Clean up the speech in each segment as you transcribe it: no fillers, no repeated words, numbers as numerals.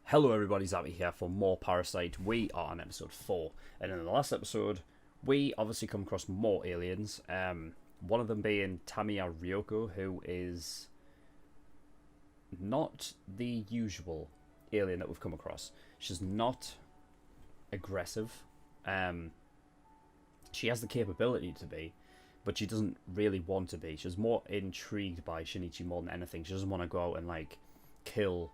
Hello everybody, Zabby here for more Parasite. We are on episode 4, and in the last episode, we obviously come across more aliens. One of them being Tammy Ryoko, who is not the usual alien that we've come across. She's not aggressive. She has the capability to be, but she doesn't really want to be. She's more intrigued by Shinichi more than anything. She doesn't want to go out and like kill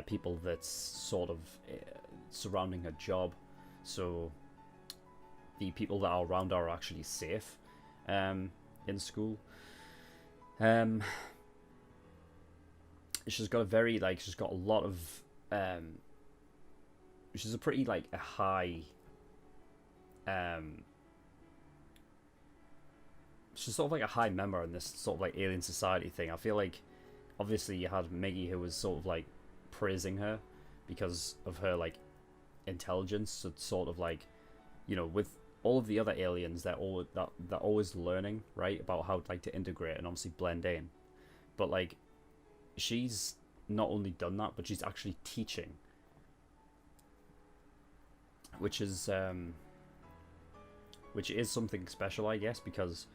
people that's sort of surrounding her job, so the people that are around her are actually safe in school. She's got a very she's got a lot of she's a pretty a high she's sort of like a high member in this sort of like alien society thing. I feel like obviously you had Miggy, who was sort of like praising her because of her like intelligence. So it's sort of like, you know, with all of the other aliens, they're always learning, right, about how like to integrate and obviously blend in. But like, she's not only done that, but she's actually teaching, which is something special, I guess, because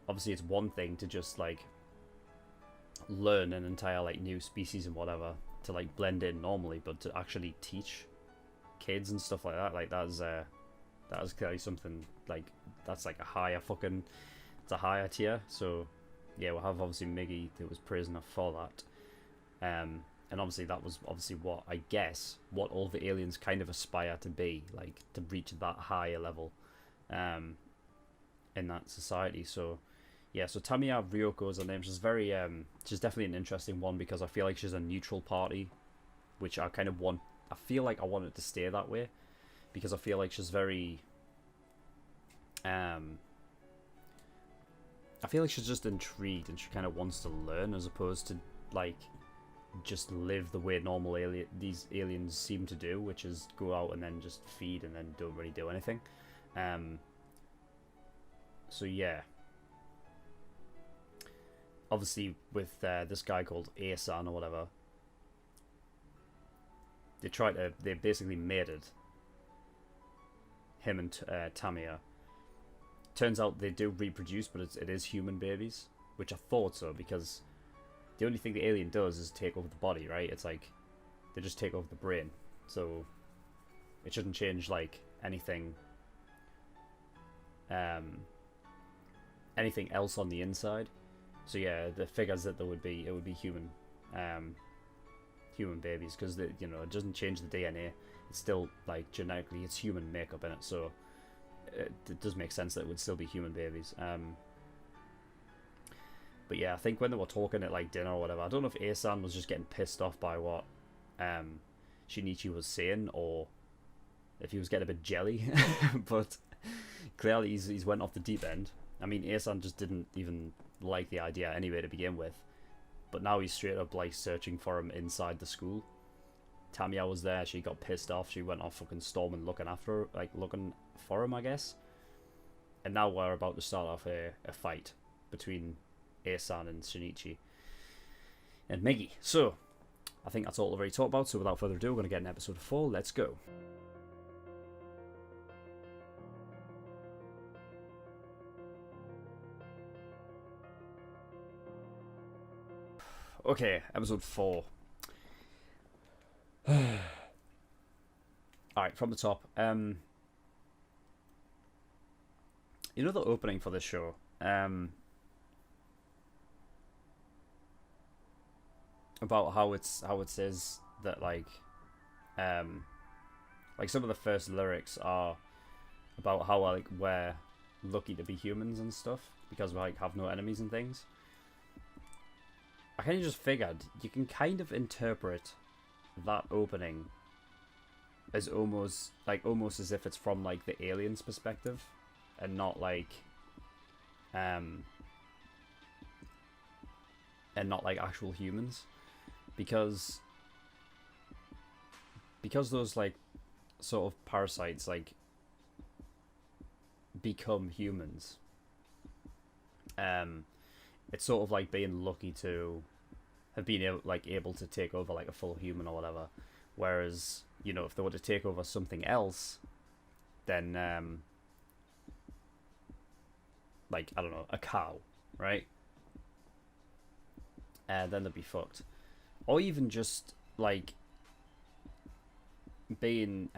obviously it's one thing to just like learn an entire like new species and whatever to like blend in normally, but to actually teach kids and stuff like that is clearly something like that's like a higher it's a higher tier. So yeah, we'll have obviously Miggy that was praising her for that, and obviously that was obviously what I guess what all the aliens kind of aspire to be, like to reach that higher level in that society. So yeah, so Tamiya Ryoko is her name. She's very she's definitely an interesting one because I feel like she's a neutral party, which I kind of want. I feel like I want it to stay that way because I feel like she's very I feel like she's just intrigued and she kind of wants to learn as opposed to like just live the way normal these aliens seem to do, which is go out and then just feed and then don't really do anything. So yeah. Obviously, with this guy called A-san or whatever, they basically mated him and Tamiya. Turns out they do reproduce, but it is human babies, which I thought so, because the only thing the alien does is take over the body, right? It's like they just take over the brain, so it shouldn't change like anything anything else on the inside. So yeah, the figures that it would be human, human babies, because you know, it doesn't change the DNA. It's still like genetically, it's human makeup in it, so it does make sense that it would still be human babies. But yeah, I think when they were talking at like dinner or whatever, I don't know if A-san was just getting pissed off by what Shinichi was saying, or if he was getting a bit jelly. But clearly he's went off the deep end. I mean, A-san just didn't even like the idea anyway to begin with, but now he's straight up like searching for him inside the school. Tamiya was there, she got pissed off, she went off fucking storming looking for him, I guess. And now we're about to start off a fight between A-san and Shinichi and Miggy. So I think that's all I've already talked about, so without further ado, we're going to get in episode 4. Let's go. Okay, episode 4. Alright, from the top. You know the opening for this show? About how it says that like some of the first lyrics are about how like we're lucky to be humans and stuff because we like have no enemies and things. I kind of just figured you can kind of interpret that opening as almost as if it's from like the aliens' perspective and not like actual humans, because those like sort of parasites like become humans. It's sort of like being lucky to have been able to take over like a full human or whatever. Whereas, you know, if they were to take over something else, then like, I don't know, a cow, right? Then they'd be fucked. Or even just like being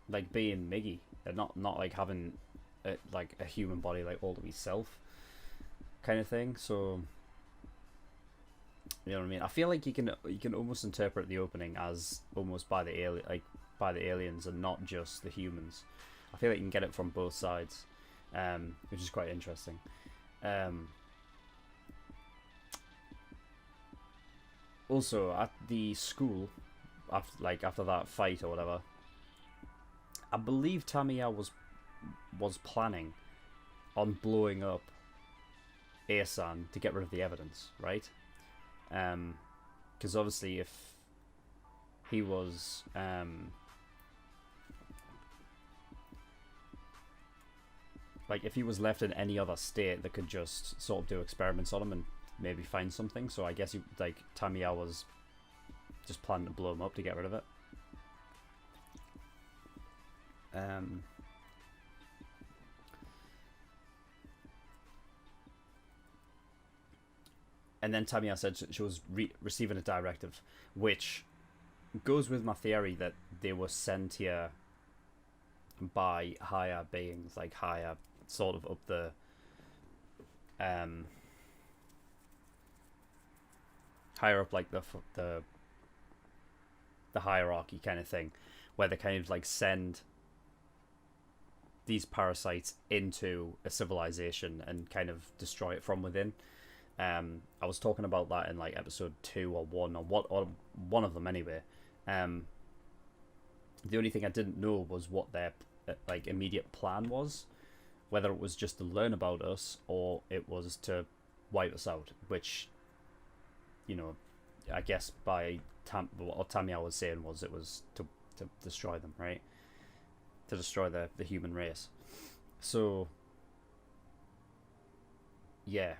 Miggy, and not like having like a human body like all to itself kind of thing. So you know what I mean? I feel like you can almost interpret the opening as almost by the aliens and not just the humans. I feel like you can get it from both sides, which is quite interesting. Also, at the school, after that fight or whatever, I believe Tammy was planning on blowing up Asan to get rid of the evidence, right? Because obviously, if he was if he was left in any other state, they could just sort of do experiments on him and maybe find something. So I guess Tamia was just planning to blow him up to get rid of it. And then Tamia said she was receiving a directive, which goes with my theory that they were sent here by higher beings, like higher, sort of up the higher up, like the hierarchy kind of thing, where they kind of like send these parasites into a civilization and kind of destroy it from within. I was talking about that in like episode 2 or 1 or one of them anyway. The only thing I didn't know was what their like immediate plan was, whether it was just to learn about us or it was to wipe us out, which, you know, I guess by what Tamia was saying was it was to destroy them, right? To destroy the human race. So yeah,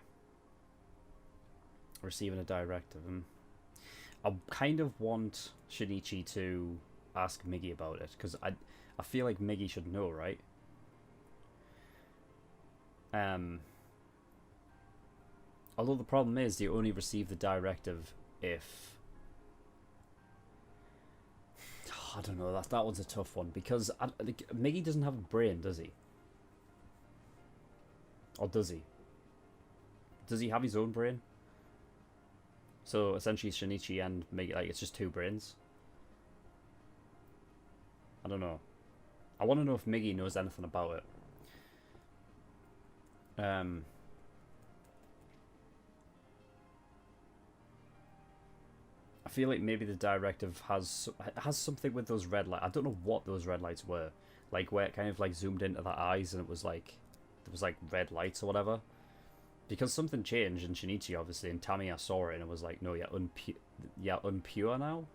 receiving a directive. I kind of want Shinichi to ask Miggy about it, because I feel like Miggy should know, right? Although the problem is they only receive the directive if I don't know, that one's a tough one, because Miggy doesn't have a brain, does he? Or does he? Does he have his own brain? So essentially Shinichi and Miggy, like, it's just two brains. I don't know. I want to know if Miggy knows anything about it. I feel like maybe the directive has something with those red lights. I don't know what those red lights were. Like where it kind of like zoomed into their eyes and it was like there was like red lights or whatever. Because something changed in Shinichi, obviously, and Tamiya saw it and it was like, no, you're unpure now.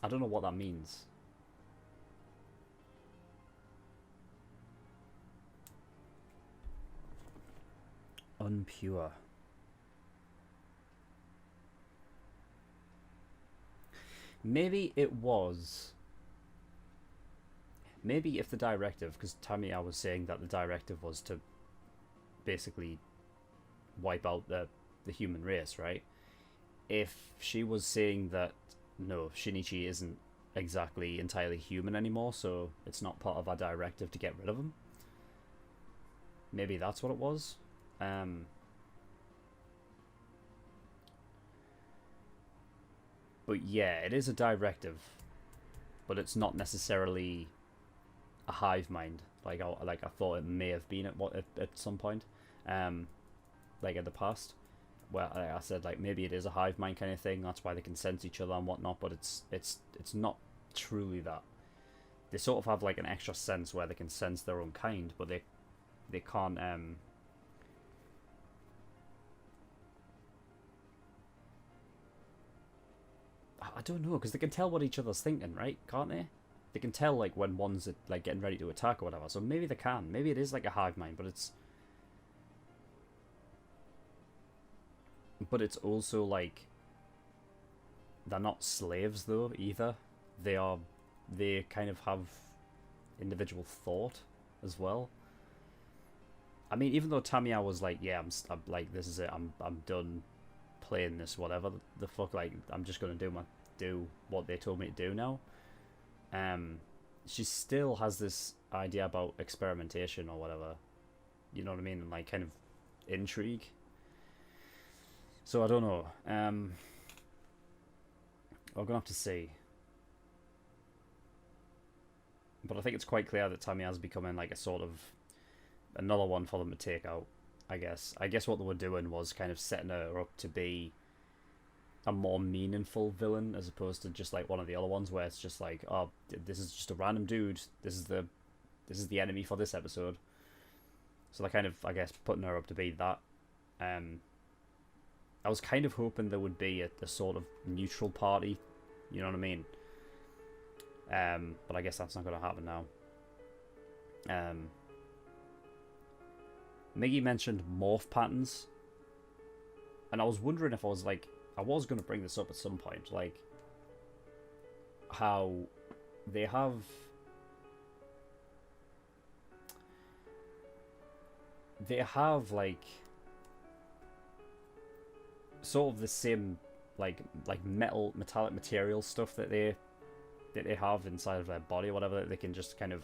I don't know what that means. Unpure. Maybe it was. Maybe if the directive, because Tamiya was saying that the directive was to basically wipe out the human race, right? If she was saying that, no, Shinichi isn't exactly entirely human anymore, so it's not part of our directive to get rid of him. Maybe that's what it was. But yeah, it is a directive, but it's not necessarily a hive mind like I thought it may have been at some point, like in the past, where like I said, like maybe it is a hive mind kind of thing. That's why they can sense each other and whatnot. But it's not truly that. They sort of have like an extra sense where they can sense their own kind, but they can't. I don't know, because they can tell what each other's thinking, right? Can't they? They can tell like when one's like getting ready to attack or whatever. So maybe they can. Maybe it is like a hive mind, but it's but it's also like they're not slaves though either. They kind of have individual thought as well. I mean, even though Tammy was like, yeah, I'm like, this is it, I'm done playing this, whatever the fuck, like, I'm just gonna do what they told me to do now. She still has this idea about experimentation or whatever, you know what I mean, and like kind of intrigue. So I don't know. We're gonna have to see. But I think it's quite clear that Tammy has becoming like a sort of another one for them to take out, I guess. I guess what they were doing was kind of setting her up to be a more meaningful villain as opposed to just like one of the other ones where it's just like, oh, this is just a random dude. This is the enemy for this episode. So they're kind of, I guess, putting her up to be that. I was kind of hoping there would be a sort of neutral party, you know what I mean? But I guess that's not going to happen now. Miggy mentioned morph patterns, and I was wondering if I was going to bring this up at some point, like how they have like sort of the same like metallic material stuff that they have inside of their body or whatever, that they can just kind of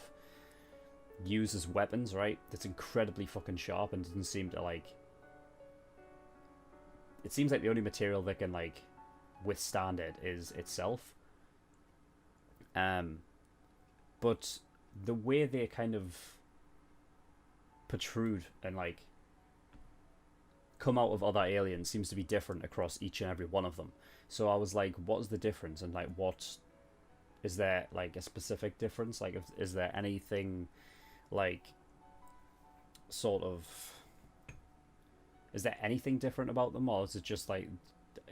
use as weapons, right? That's incredibly fucking sharp and doesn't seem to like... It seems like the only material that can like withstand it is itself. But the way they kind of protrude and like come out of other aliens seems to be different across each and every one of them. So I was like, what is the difference? And like, what is there, like a specific difference? Like, is there anything like sort of, is there anything different about them, or is it just like,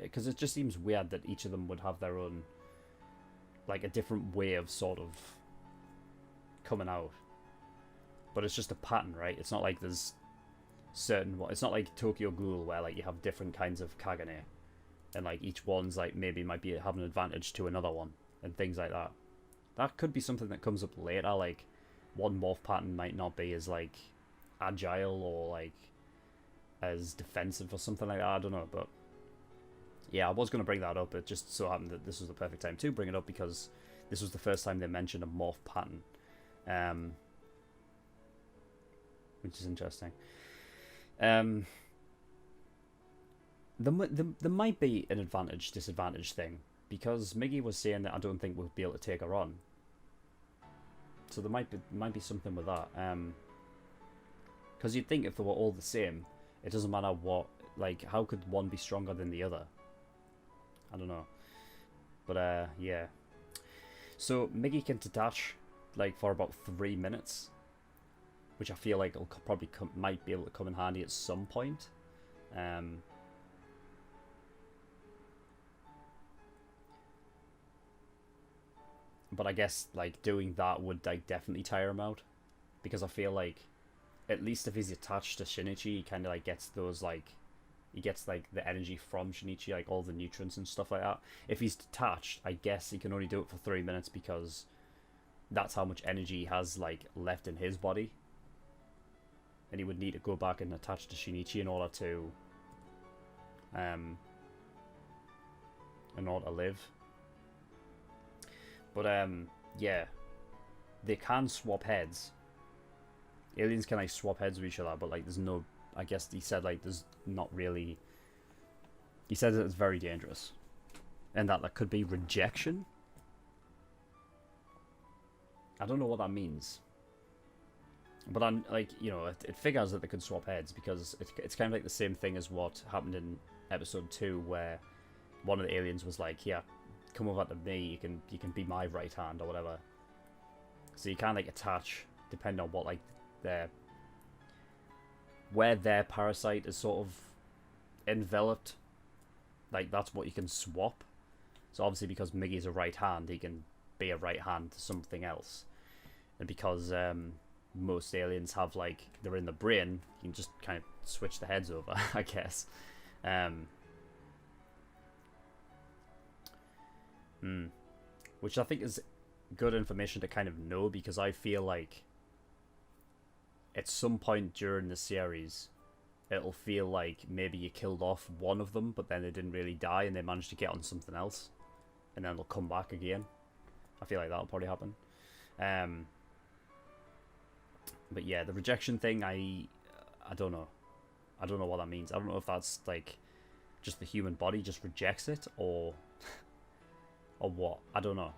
because it just seems weird that each of them would have their own, like a different way of sort of coming out. But it's just a pattern, right? It's not like there's certain, it's not like Tokyo Ghoul where like you have different kinds of Kagane and like each one's like maybe might be have an advantage to another one and things like that. That could be something that comes up later, like one morph pattern might not be as like agile or like as defensive or something like that, I don't know. But yeah, I was going to bring that up. It just so happened that this was the perfect time to bring it up because this was the first time they mentioned a morph pattern, which is interesting. There might be an advantage disadvantage thing because Miggy was saying that I don't think we'll be able to take her on, so there might be something with that. Because you'd think if they were all the same, it doesn't matter what, like, how could one be stronger than the other? I don't know. But yeah. So Miggy can detach like for about 3 minutes, which I feel like will probably might be able to come in handy at some point. But I guess like doing that would like definitely tire him out, because I feel like at least if he's attached to Shinichi, he kind of like gets those like, he gets like the energy from Shinichi, like all the nutrients and stuff like that. If he's detached, I guess he can only do it for 3 minutes because that's how much energy he has like left in his body. And he would need to go back and attach to Shinichi in order to live. But yeah, they can swap heads. Aliens can like swap heads with each other, but like there's no, I guess he said like there's not really, he said that it's very dangerous and that there could be rejection. I don't know what that means, but I'm like, you know, it figures that they could swap heads because it's kind of like the same thing as what happened in episode 2 where one of the aliens was like, yeah, come over to me, you can be my right hand or whatever. So you can like attach depending on what like where their parasite is sort of enveloped, like that's what you can swap. So obviously because Miggy's a right hand, he can be a right hand to something else, and because most aliens have like, they're in the brain, you can just kind of switch the heads over, I guess. Which I think is good information to kind of know, because I feel like at some point during the series it'll feel like maybe you killed off one of them, but then they didn't really die and they managed to get on something else, and then they'll come back again. I feel like that'll probably happen. But yeah, the rejection thing, I don't know. I don't know what that means. I don't know if that's like just the human body just rejects it, or or what. I don't know.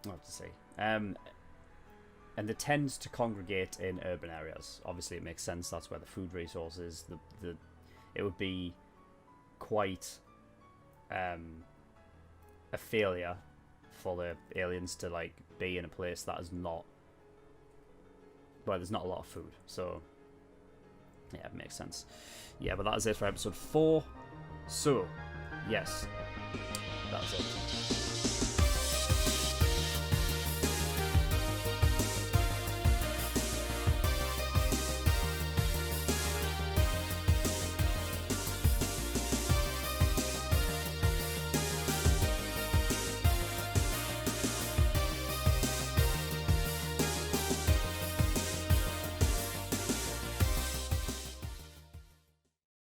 What to say. And they tend to congregate in urban areas. Obviously, it makes sense. That's where the food resource is. It would be quite a failure for the aliens to like be in a place that is not, well, there's not a lot of food. So yeah, it makes sense. Yeah, but that is it for episode 4. So yes, that's it.